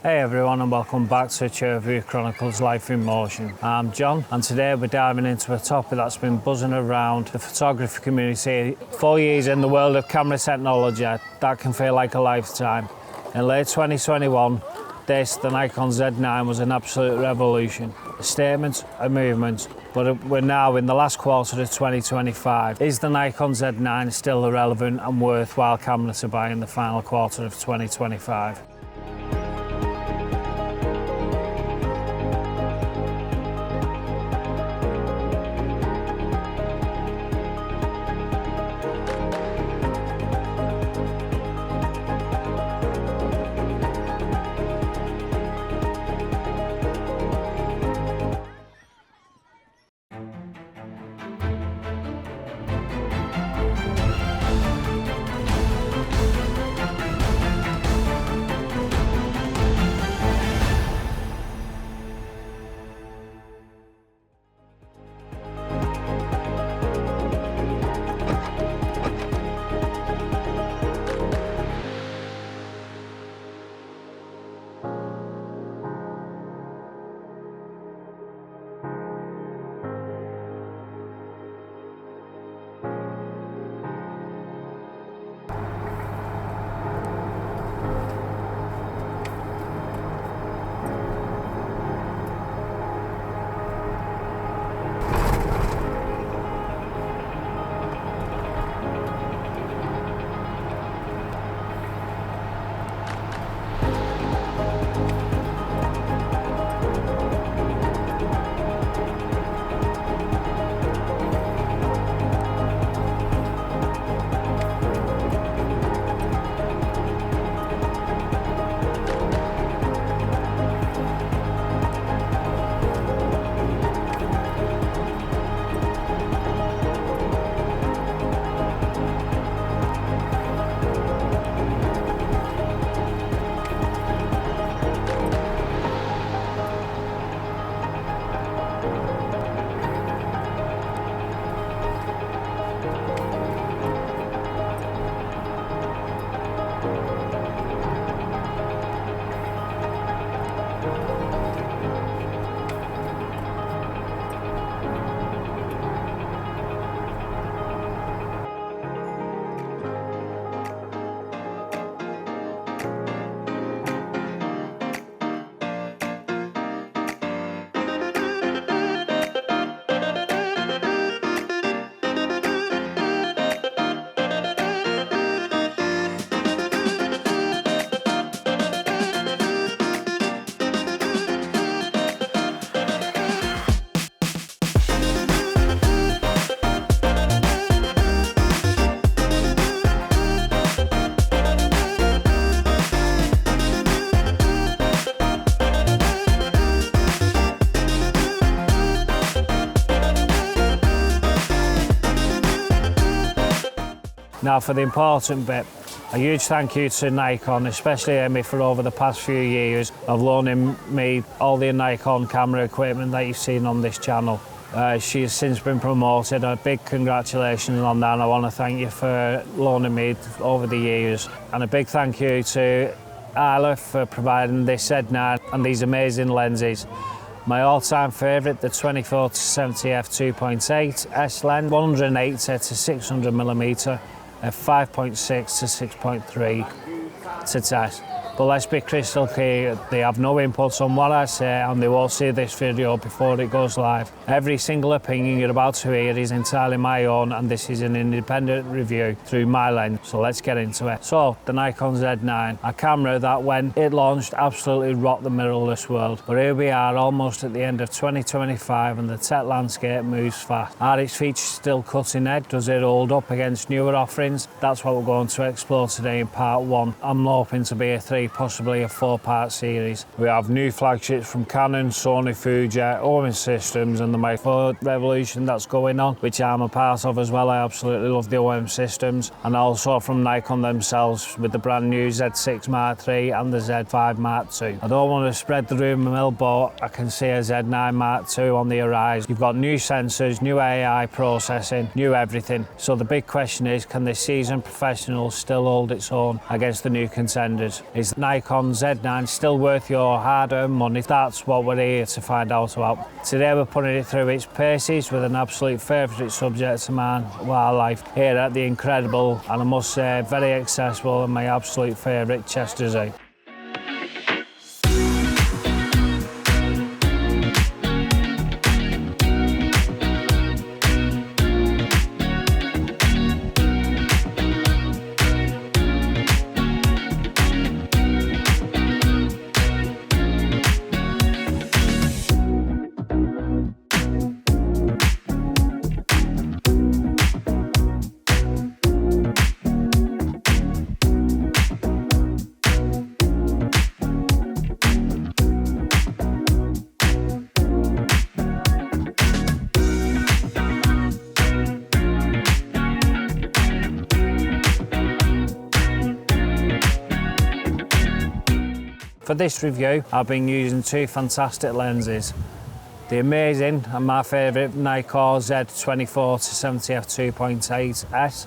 Hey everyone, and welcome back to Cherview Chronicles Life in Motion. I'm John, and today we're diving into a topic that's been buzzing around the photography community. 4 years in the world of camera technology, that can feel like a lifetime. In late 2021, the Nikon Z9 was an absolute revolution. A statement, a movement, but we're now in the last quarter of 2025. Is the Nikon Z9 still a relevant and worthwhile camera to buy in the final quarter of 2025? Now for the important bit, a huge thank you to Nikon, especially Amy, for over the past few years of loaning me all the Nikon camera equipment that you've seen on this channel. She has since been promoted. A big congratulations on that, and I want to thank you for loaning me over the years. And a big thank you to Isla for providing this Z9 and these amazing lenses. My all-time favourite, the 24-70 f2.8 S lens, 180 to 600mm, f5.6 to 6.3 to test. But let's be crystal clear, they have no input on what I say, and they will see this video before it goes live. Every single opinion you're about to hear is entirely my own, and this is an independent review through my lens, so let's get into it. So, the Nikon Z9, a camera that when it launched absolutely rocked the mirrorless world. But here we are, almost at the end of 2025, and the tech landscape moves fast. Are its features still cutting edge? Does it hold up against newer offerings? That's what we're going to explore today in part one. I'm hoping to be a 3, possibly a 4-part series. We have new flagships from Canon, Sony, Fuji, Owen Systems, and the Micro revolution that's going on, which I'm a part of as well. I absolutely love the OM systems, and also from Nikon themselves with the brand new Z6 Mark III and the Z5 Mark II. I don't want to spread the rumour mill, but I can see a Z9 Mark II on the horizon. You've got new sensors, new AI processing, new everything. So the big question is, can this seasoned professional still hold its own against the new contenders? Is Is Nikon Z9 still worth your hard-earned money? That's what we're here to find out about. Today we're putting it through its paces with an absolute favourite subject of mine, wildlife, here at the incredible, and I must say very accessible, and my absolute favourite, Chester Z. For this review, I've been using two fantastic lenses. The amazing and my favourite NIKKOR Z 24-70 f2.8s,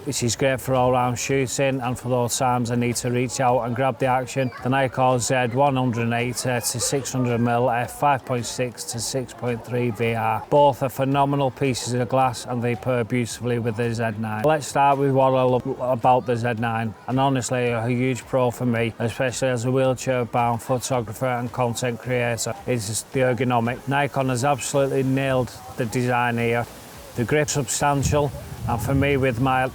which is great for all-round shooting and for those times I need to reach out and grab the action. The NIKKOR Z 180-600mm f5.6 to 6.3 VR. Both are phenomenal pieces of glass and they pair beautifully with the Z9. Let's start with what I love about the Z9, and honestly a huge pro for me, especially as a wheelchair-bound photographer and content creator, is the ergonomics. Nikon has absolutely nailed the design here. The grip's substantial, and for me with my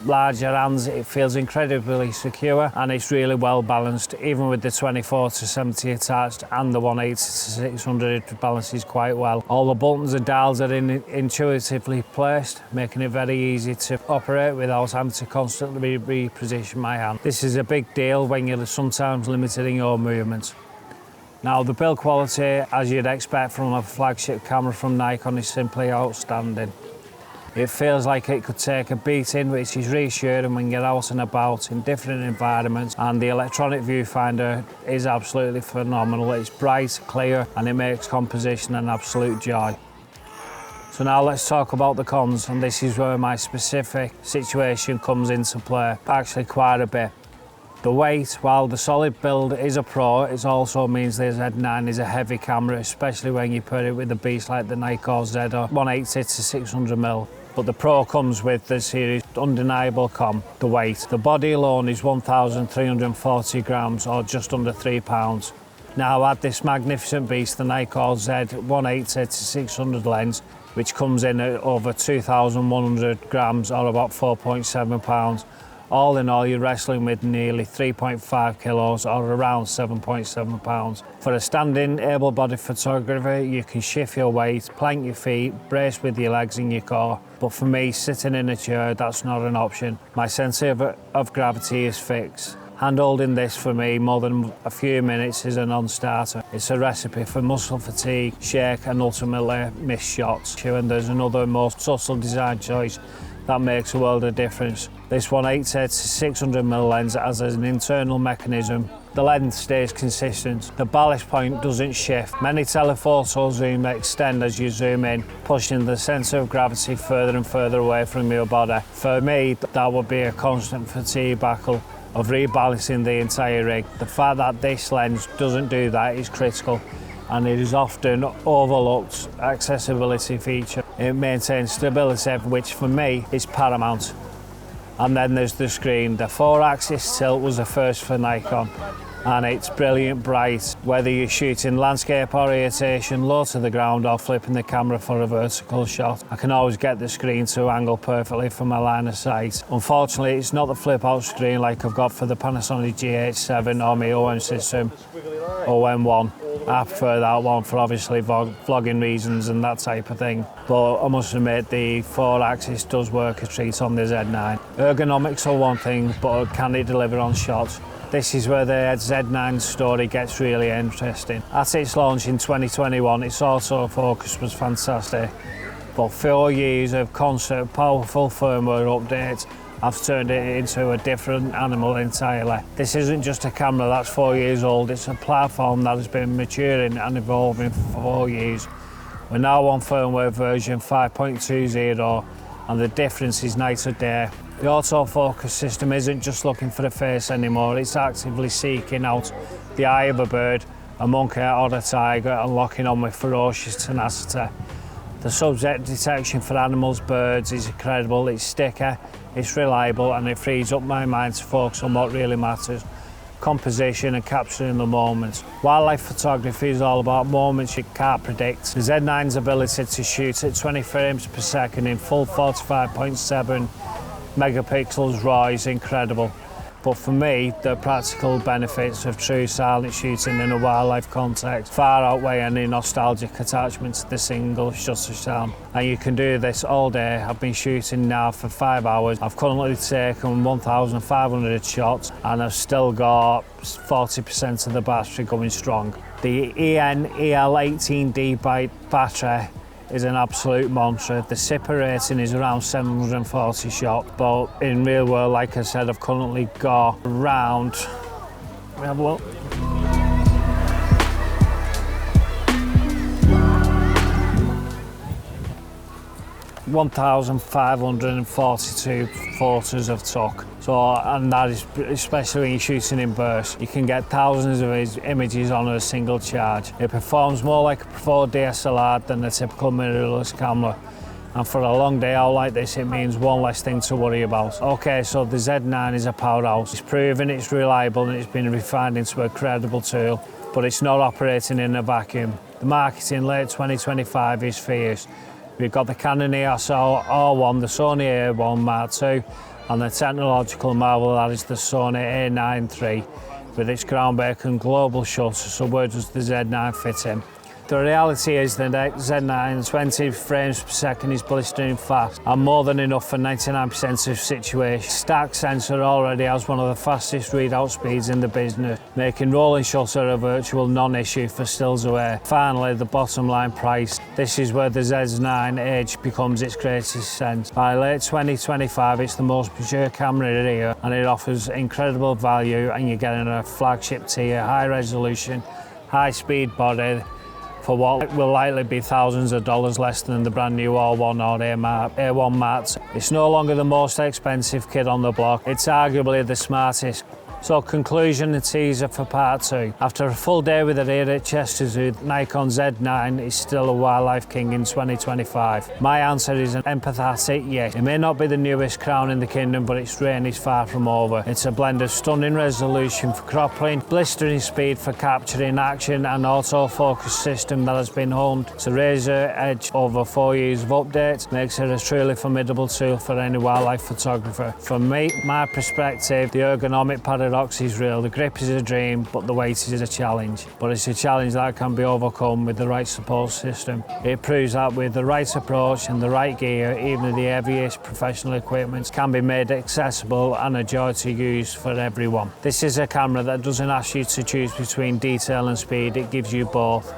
larger hands it feels incredibly secure, and it's really well balanced. Even with the 24-70 attached and the 180-600 it balances quite well. All the buttons and dials are intuitively placed, making it very easy to operate without having to constantly reposition my hand. This is a big deal when you're sometimes limited in your movements. Now the build quality, as you'd expect from a flagship camera from Nikon, is simply outstanding. It feels like it could take a beating, which is reassuring when you're out and about in different environments, and the electronic viewfinder is absolutely phenomenal. It's bright, clear, and it makes composition an absolute joy. So now let's talk about the cons, and this is where my specific situation comes into play, actually quite a bit. The weight, while the solid build is a pro, it also means the Z9 is a heavy camera, especially when you put it with a beast like the NIKKOR Z or 180-600mm. But the pro comes with the series undeniable con, the weight. The body alone is 1,340 grams, or just under 3 pounds. Now add this magnificent beast, the NIKKOR Z 180-600 lens, which comes in at over 2,100 grams, or about 4.7 pounds. All in all, you're wrestling with nearly 3.5 kilos, or around 7.7 pounds. For a standing, able-bodied photographer, you can shift your weight, plank your feet, brace with your legs and your core. But for me, sitting in a chair, that's not an option. My centre of gravity is fixed. Hand-holding this for me more than a few minutes is a non-starter. It's a recipe for muscle fatigue, shake and ultimately missed shots. And there's another more subtle design choice that makes a world of difference. This 180-600mm lens has an internal mechanism. The lens stays consistent. The ballast point doesn't shift. Many telephoto zoom extend as you zoom in, pushing the centre of gravity further and further away from your body. For me, that would be a constant fatigue battle of rebalancing the entire rig. The fact that this lens doesn't do that is critical, and it is often overlooked accessibility feature. It maintains stability, which for me is paramount. And then there's the screen. The 4-axis tilt was a first for Nikon, and it's brilliant bright. Whether you're shooting landscape orientation, low to the ground, or flipping the camera for a vertical shot, I can always get the screen to angle perfectly for my line of sight. Unfortunately, it's not the flip-out screen like I've got for the Panasonic GH7 or my OM system, OM1. I prefer that one for obviously vlogging reasons and that type of thing. But I must admit the 4-axis does work a treat on the Z9. Ergonomics are one thing, but can it deliver on shots? This is where the Z9 story gets really interesting. At its launch in 2021, its autofocus was fantastic, but 4 years of constant, powerful firmware updates have turned it into a different animal entirely. This isn't just a camera that's 4 years old, it's a platform that has been maturing and evolving for 4 years. We're now on firmware version 5.20, and the difference is night or day. The autofocus system isn't just looking for a face anymore, it's actively seeking out the eye of a bird, a monkey or a tiger, and locking on with ferocious tenacity. The subject detection for animals, birds is incredible, it's sticky, it's reliable, and it frees up my mind to focus on what really matters: composition and capturing the moments. Wildlife photography is all about moments you can't predict. The Z9's ability to shoot at 20 frames per second in full 45.7 megapixels RAW is incredible. But for me, the practical benefits of true silent shooting in a wildlife context far outweigh any nostalgic attachment to the single shutter sound. And you can do this all day. I've been shooting now for 5 hours. I've currently taken 1,500 shots and I've still got 40% of the battery going strong. The EL18D battery is an absolute monster. The SIPR rating is around 740 shots, but in real world, like I said, I've currently got around, let me have a look, 1,542 photos I've took. So, and that is especially when you're shooting in bursts. You can get thousands of images on a single charge. It performs more like a Pro DSLR than a typical mirrorless camera. And for a long day out like this, it means one less thing to worry about. Okay, so the Z9 is a powerhouse. It's proven, it's reliable, and it's been refined into a credible tool, but it's not operating in a vacuum. The market in late 2025 is fierce. We've got the Canon EOS R1, the Sony A1 Mark II, and the technological marvel that is the Sony A9 III, with its groundbreaking global shutter. So where does the Z9 fit in? The reality is the Z9 20 frames per second is blistering fast and more than enough for 99% of situations. Stack sensor already has one of the fastest readout speeds in the business, making rolling shutter a virtual non-issue for stills away. Finally, the bottom line price. This is where the Z9 Edge becomes its greatest sense. By late 2025, it's the most mature camera here, and it offers incredible value, and you're getting a flagship tier, high resolution, high speed body, for what will likely be thousands of dollars less than the brand new R1 or A1 Mark. It's no longer the most expensive kid on the block, it's arguably the smartest. So conclusion and teaser for part 2. After a full day with it here at Chester Zoo, Nikon Z9 is still a wildlife king in 2025. My answer is an empathetic yes. It may not be the newest crown in the kingdom, but its reign is far from over. It's a blend of stunning resolution for cropping, blistering speed for capturing action, and autofocus system that has been honed to razor edge over 4 years of updates makes it a truly formidable tool for any wildlife photographer. From my perspective, the ergonomic paradox is real. The grip is a dream, but the weight is a challenge. But it's a challenge that can be overcome with the right support system. It proves that with the right approach and the right gear, even the heaviest professional equipment can be made accessible and a joy to use for everyone. This is a camera that doesn't ask you to choose between detail and speed, it gives you both.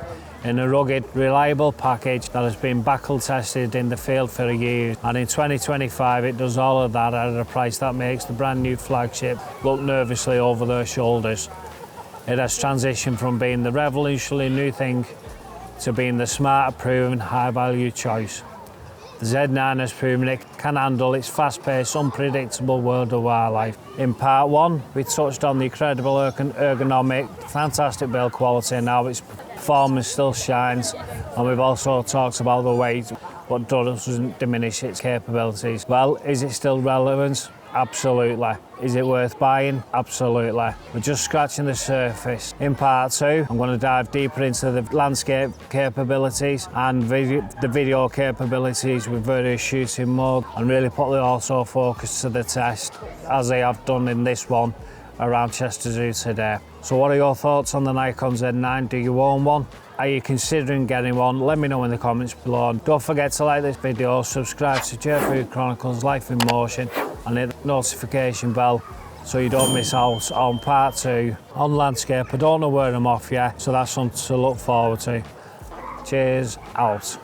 In a rugged, reliable package that has been battle tested in the field for years, and in 2025 it does all of that at a price that makes the brand new flagship look nervously over their shoulders. It has transitioned from being the revolutionary new thing to being the smart, proven, high-value choice. The Z9 has proven it can handle its fast-paced, unpredictable world of wildlife. In part 1, we touched on the incredible ergonomic, fantastic build quality, and how its performance still shines, and we've also talked about the weight, but doesn't diminish its capabilities. Well, is it still relevant? Absolutely. Is it worth buying? Absolutely. We're just scratching the surface. In part 2, I'm going to dive deeper into the landscape capabilities and the video capabilities with various shooting mode, and really put the autofocus to the test, as they have done in this one around Chester Zoo today. So what are your thoughts on the Nikon Z9? Do you own one? Are you considering getting one? Let me know in the comments below. And don't forget to like this video, subscribe to J-Food Chronicles Life in Motion, and hit the notification bell so you don't miss out on part 2 on landscape. I don't know where I'm off yet, so that's something to look forward to. Cheers, out.